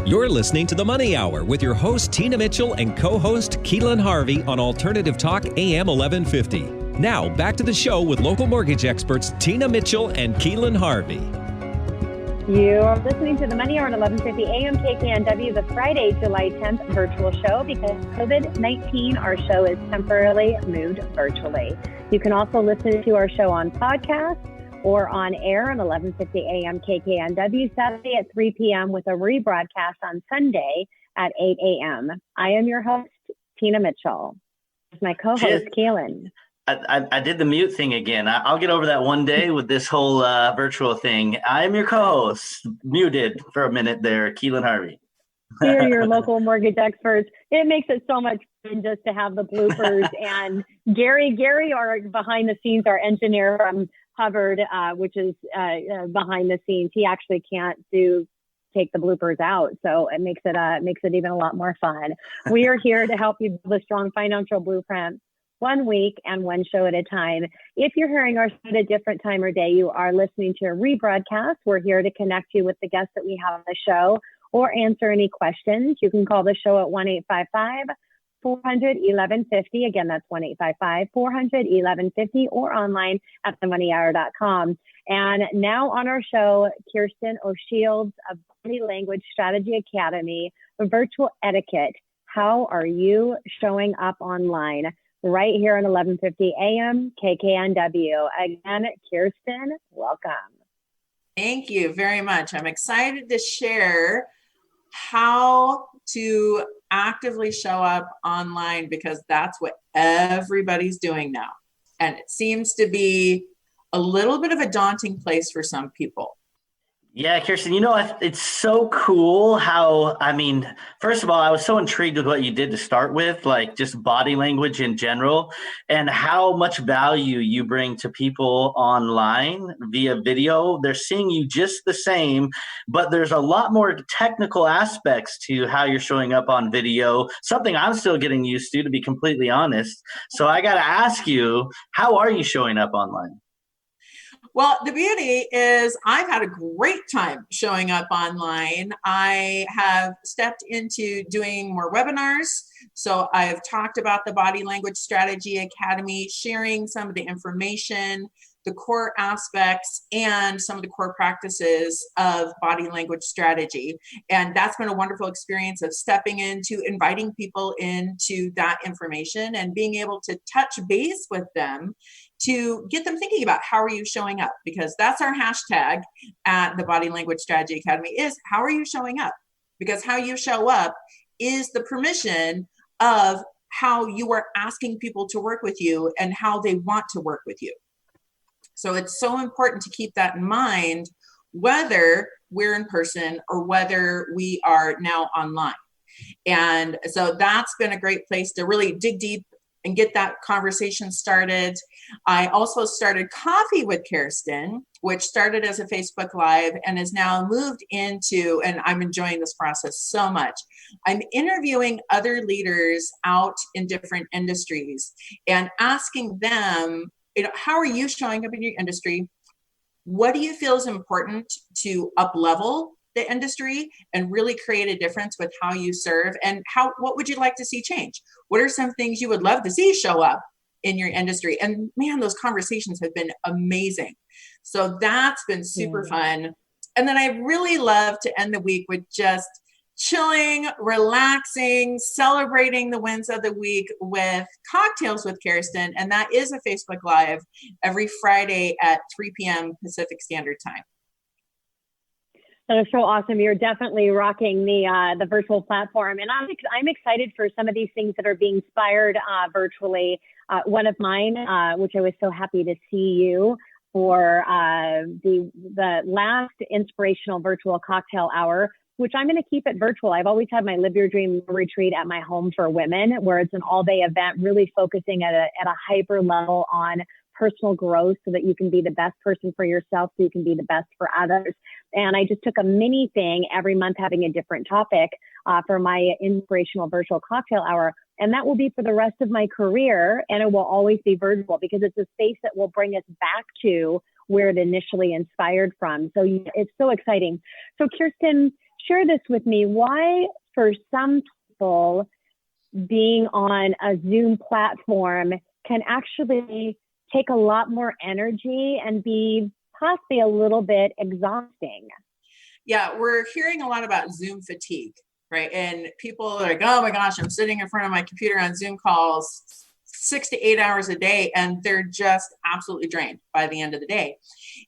You're listening to The Money Hour with your host, Tina Mitchell, and co-host, Keelan Harvey on Alternative Talk AM 1150. Now, back to the show with local mortgage experts, Tina Mitchell and Keelan Harvey. You are listening to The Money Hour at 1150 AM KKNW, the Friday, July 10th virtual show. Because of COVID-19, our show is temporarily moved virtually. You can also listen to our show on podcast or on air on 1150 AM KKNW, Saturday at 3 p.m. with a rebroadcast on Sunday at 8 a.m. I am your host, Tina Mitchell. My co-host, Keelan. I did the mute thing again. I'll get over that one day with this whole virtual thing. I'm your co-host, muted for a minute there, Keelan Harvey. We are your local mortgage experts. It makes it so much fun just to have the bloopers. And Gary, our behind the scenes, our engineer from Hubbard, which is behind the scenes. He actually can't take the bloopers out, so it makes it even a lot more fun. We are here to help you build a strong financial blueprint, 1 week and one show at a time. If you're hearing our show at a different time or day, you are listening to a rebroadcast. We're here to connect you with the guests that we have on the show or answer any questions. You can call the show at 1-855-400-1150. Again, that's 1-855-400-1150 or online at themoneyhour.com. And now on our show, Kerstin O'Shields of Body Language Strategy Academy, Virtual Etiquette. How are you showing up online? Right here on 1150 AM KKNW. Again, Kerstin, welcome. Thank you very much. I'm excited to share how to actively show up online because that's what everybody's doing now. And it seems to be a little bit of a daunting place for some people. Yeah, Kerstin, it's so cool how, first of all, I was so intrigued with what you did to start with, like just body language in general, and how much value you bring to people online via video. They're seeing you just the same, but there's a lot more technical aspects to how you're showing up on video, something I'm still getting used to be completely honest. So I got to ask you, how are you showing up online? Well, the beauty is I've had a great time showing up online. I have stepped into doing more webinars. So I've talked about the Body Language Strategy Academy, sharing some of the information, the core aspects, and some of the core practices of body language strategy. And that's been a wonderful experience of stepping into inviting people into that information and being able to touch base with them to get them thinking about how are you showing up, because that's our hashtag at the Body Language Strategy Academy is how are you showing up? Because how you show up is the permission of how you are asking people to work with you and how they want to work with you. So it's so important to keep that in mind, whether we're in person or whether we are now online. And so that's been a great place to really dig deep and get that conversation started. I also started Coffee with Kerstin, which started as a Facebook Live and is now moved into, and I'm enjoying this process so much, I'm interviewing other leaders out in different industries and asking them, how are you showing up in your industry? What do you feel is important to up-level the industry and really create a difference with how you serve? And what would you like to see change? What are some things you would love to see show up in your industry? And man, those conversations have been amazing. So that's been super fun. And then I really love to end the week with just chilling, relaxing, celebrating the wins of the week with Cocktails with Kerstin. And that is a Facebook Live every Friday at 3 p.m. Pacific Standard Time. That is so awesome. You're definitely rocking the virtual platform. And I'm excited for some of these things that are being inspired virtually. One of mine, which I was so happy to see you for the last inspirational virtual cocktail hour, which I'm going to keep it virtual. I've always had my Live Your Dream retreat at my home for women, where it's an all-day event, really focusing at a hyper level on personal growth so that you can be the best person for yourself, so you can be the best for others. And I just took a mini thing every month, having a different topic for my inspirational virtual cocktail hour. And that will be for the rest of my career. And it will always be virtual because it's a space that will bring us back to where it initially inspired from. So it's so exciting. So Kerstin, share this with me. Why, for some people, being on a Zoom platform can actually take a lot more energy and be possibly a little bit exhausting? Yeah, we're hearing a lot about Zoom fatigue, right? And people are like, oh my gosh, I'm sitting in front of my computer on Zoom calls 6 to 8 hours a day, and they're just absolutely drained by the end of the day.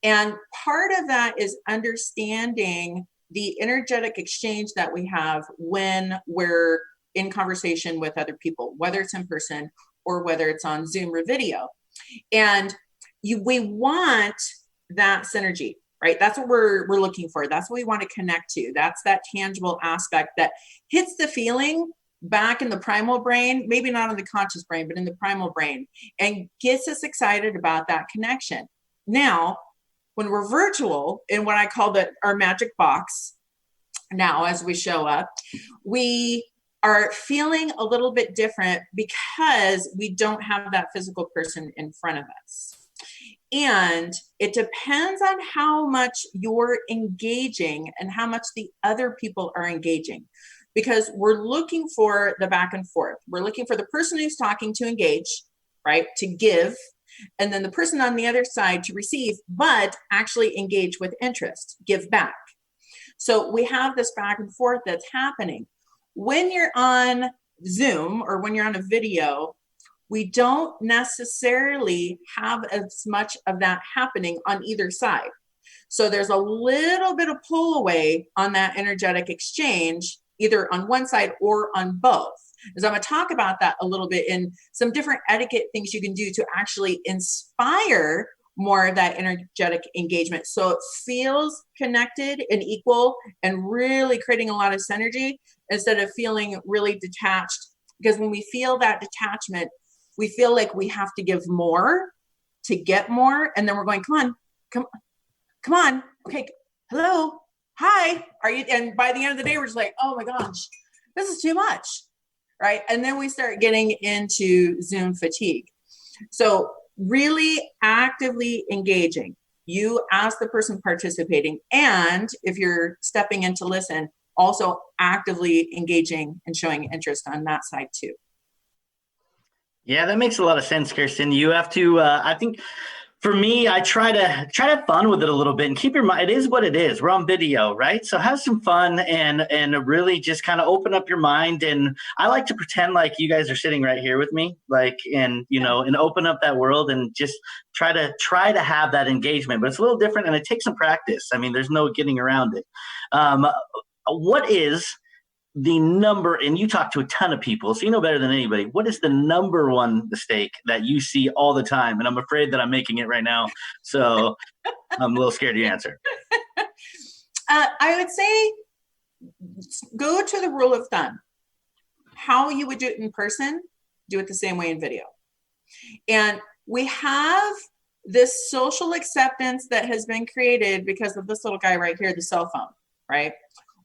And part of that is understanding the energetic exchange that we have when we're in conversation with other people, whether it's in person or whether it's on Zoom or video. And we want that synergy, right? That's what we're looking for. That's what we want to connect to. That's that tangible aspect that hits the feeling back in the primal brain, maybe not in the conscious brain, but in the primal brain, and gets us excited about that connection. Now, when we're virtual in what I call our magic box, now as we show up, we are feeling a little bit different because we don't have that physical person in front of us. And it depends on how much you're engaging and how much the other people are engaging, because we're looking for the back and forth. We're looking for the person who's talking to engage, right, to give, and then the person on the other side to receive, but actually engage with interest, give back. So we have this back and forth that's happening. When you're on Zoom or when you're on a video, we don't necessarily have as much of that happening on either side. So there's a little bit of pull away on that energetic exchange, either on one side or on both. As I'm going to talk about that a little bit in some different etiquette things you can do to actually inspire more of that energetic engagement. So it feels connected and equal and really creating a lot of synergy instead of feeling really detached. Because when we feel that detachment, we feel like we have to give more to get more. And then we're going, come on. Okay. Hello. Hi. Are you? And by the end of the day, we're just like, oh my gosh, this is too much. Right. And then we start getting into Zoom fatigue. So really actively engaging, you as the person participating, and if you're stepping in to listen, also actively engaging and showing interest on that side too. Yeah, that makes a lot of sense, Kerstin. You have to, I think for me, I try to have fun with it a little bit and keep your mind. It is what it is. We're on video, right? So have some fun and really just kind of open up your mind. And I like to pretend like you guys are sitting right here with me, like, and open up that world and just try to have that engagement. But it's a little different and it takes some practice. I mean, there's no getting around it. What is the number, and you talk to a ton of people, so you know better than anybody, what is the number one mistake that you see all the time? And I'm afraid that I'm making it right now, so I'm a little scared to answer. I would say go to the rule of thumb. How you would do it in person, do it the same way in video. And we have this social acceptance that has been created because of this little guy right here, the cell phone, right?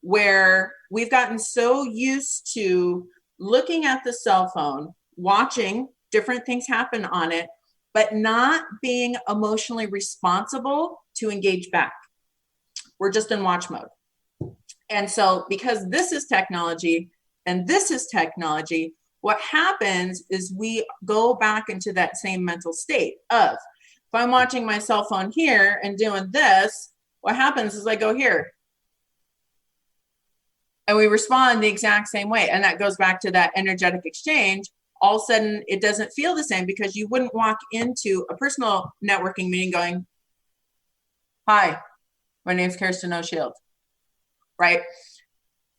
Where we've gotten so used to looking at the cell phone, watching different things happen on it, but not being emotionally responsible to engage back. We're just in watch mode. And so because this is technology and this is technology, what happens is we go back into that same mental state of, if I'm watching my cell phone here and doing this, what happens is I go here. And we respond the exact same way. And that goes back to that energetic exchange. All of a sudden, it doesn't feel the same because you wouldn't walk into a personal networking meeting going, hi, my name's Kerstin O'Shield, right?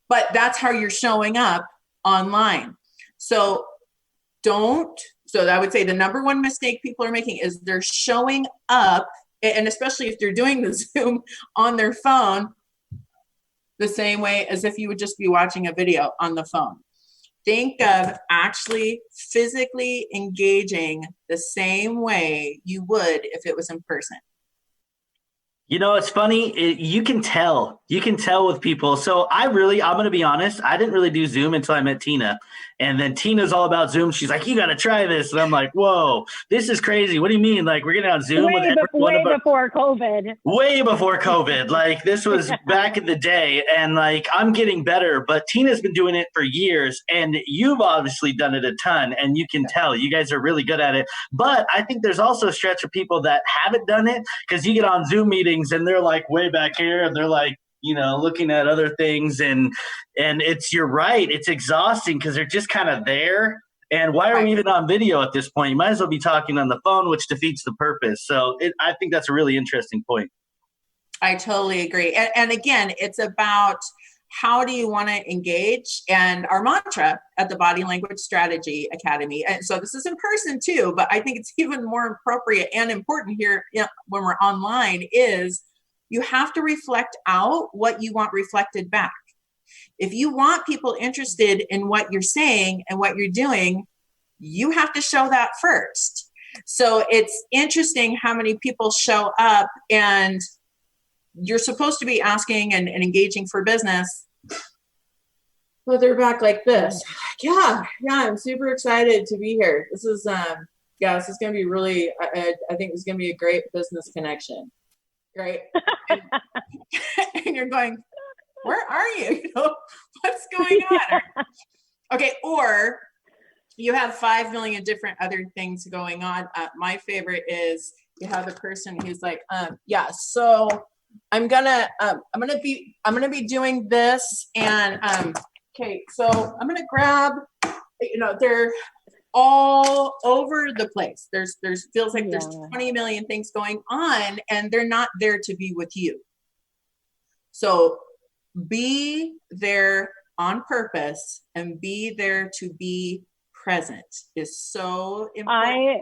But that's how you're showing up online. So I would say the number one mistake people are making is they're showing up, and especially if they're doing the Zoom on their phone, the same way as if you would just be watching a video on the phone. Think of actually physically engaging the same way you would if it was in person. You know, it's funny. You can tell You can tell with people. So I'm going to be honest. I didn't really do Zoom until I met Tina. And then Tina's all about Zoom. She's like, you got to try this. And I'm like, whoa, this is crazy. What do you mean? Like, we're getting on Zoom with way before COVID. Way before COVID. Like, this was back in the day. And like, I'm getting better, but Tina's been doing it for years. And you've obviously done it a ton. And you can tell you guys are really good at it. But I think there's also a stretch of people that haven't done it, because you get on Zoom meetings and they're like way back here and they're like, looking at other things, and you're right. It's exhausting because they're just kind of there. And why are we even on video at this point? You might as well be talking on the phone, which defeats the purpose. So I think that's a really interesting point. I totally agree. And again, it's about how do you want to engage? And our mantra at the Body Language Strategy Academy, and so this is in person too, but I think it's even more appropriate and important here when we're online, is you have to reflect out what you want reflected back. If you want people interested in what you're saying and what you're doing, you have to show that first. So it's interesting how many people show up and you're supposed to be asking and engaging for business, but they're back like this. Yeah, I'm super excited to be here. This is, this is going to be really, I think it's going to be a great business connection. Right. And you're going, where are you? What's going on? Okay. Or you have 5 million different other things going on. My favorite is you have a person who's like, so I'm gonna be doing this. And, okay, so I'm going to grab, they're all over the place. There's feels like there's 20 million things going on, and they're not there to be with you. So be there on purpose and be there to be present is so important.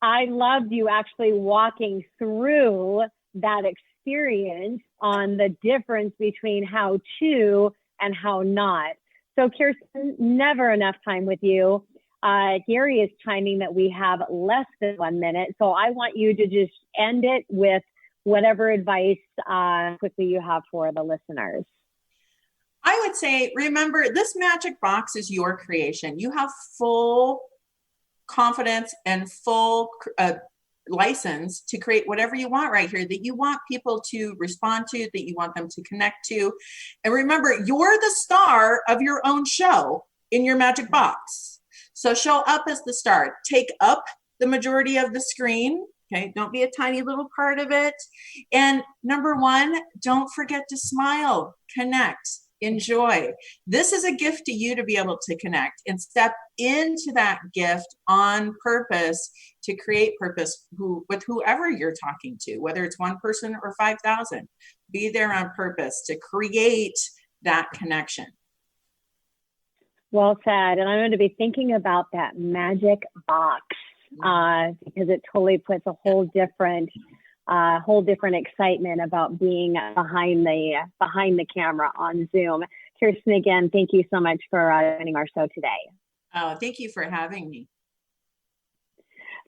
I loved you actually walking through that experience on the difference between how to and how not. So Kerstin, never enough time with you. Gary is chiming that we have less than 1 minute. So I want you to just end it with whatever advice quickly you have for the listeners. I would say, remember, this magic box is your creation. You have full confidence and full license to create whatever you want right here, that you want people to respond to, that you want them to connect to. And remember, you're the star of your own show in your magic box. So show up as the star. Take up the majority of the screen. Okay, don't be a tiny little part of it. And number 1, don't forget to smile, connect, enjoy. This is a gift to you to be able to connect and step into that gift on purpose to create purpose with whoever you're talking to, whether it's 1 person or 5,000. Be there on purpose to create that connection. Well said. And I'm going to be thinking about that magic box because it totally puts a whole different excitement about being behind the camera on Zoom. Kerstin, again, thank you so much for joining our show today. Oh, thank you for having me.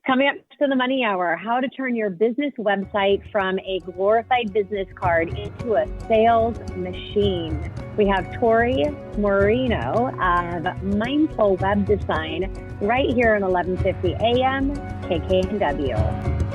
Coming up to the Money Hour, how to turn your business website from a glorified business card into a sales machine. We have Tori Moreno of Mindful Web Design right here at 1150 AM KKNW.